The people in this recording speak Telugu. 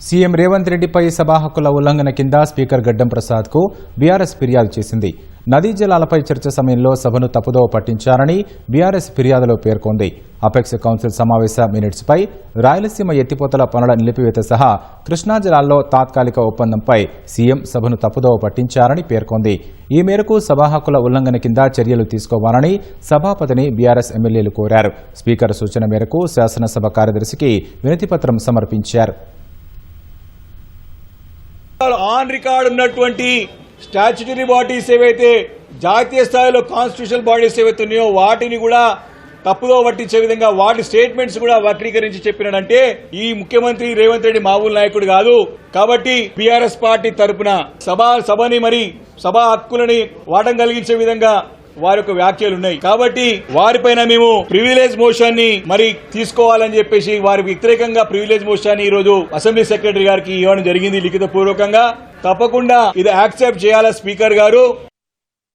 సీఎం రేవంత్ రెడ్డిపై సభా హక్కుల ఉల్లంఘన కింద స్పీకర్ గడ్డం ప్రసాద్ కు బీఆర్ఎస్ ఫిర్యాదు చేసింది. నదీ జలాలపై చర్చ సమయంలో సభను తప్పుదోవ పట్టించారని బీఆర్ఎస్ ఫిర్యాదులో పేర్కొంది. అపెక్స్ కౌన్సిల్ సమావేశ మినిట్స్ పై రాయలసీమ ఎత్తిపోతల పనుల నిలిపివేత సహా కృష్ణా జలాల్లో తాత్కాలిక ఒప్పందంపై సీఎం సభను తప్పుదోవ పట్టించారని పేర్కొంది. ఈ మేరకు సభా హక్కుల ఉల్లంఘన కింద చర్యలు తీసుకోవాలని సభాపతిని బీఆర్ఎస్ ఎమ్మెల్యేలు కోరారు. స్పీకర్ సూచన మేరకు శాసనసభ కార్యదర్శికి వినతిపత్రం సమర్పించారు. ఆన్ రికార్డ్ ఉన్నటువంటి స్టాచ్యుటరీ బాడీస్ ఏవైతే జాతీయ స్థాయిలో కాన్స్టిట్యూషనల్ బాడీస్ ఏవైతే ఉన్నాయో వాటిని కూడా తప్పుదో పట్టించే విధంగా వాటి స్టేట్మెంట్స్ కూడా వక్రీకరించి చెప్పినాడంటే ఈ ముఖ్యమంత్రి రేవంత్ రెడ్డి మామూలు నాయకుడు కాదు. కాబట్టి బీఆర్ఎస్ పార్టీ తరపున సభని మరి సభా హక్కులని వాటం కలిగించే విధంగా వారి యొక్క వ్యాఖ్యలు ఉన్నాయి. కాబట్టి వారిపైన మేము ప్రివిలేజ్ మోషన్ ని మరి తీసుకోవాలని చెప్పేసి వారికి వ్యతిరేకంగా ప్రివిలేజ్ మోషన్ ఈ రోజు అసెంబ్లీ సెక్రటరీ గారికి ఇవ్వడం జరిగింది లిఖిత పూర్వకంగా. తప్పకుండా ఇది యాక్సెప్ట్ చేయాలా స్పీకర్ గారు.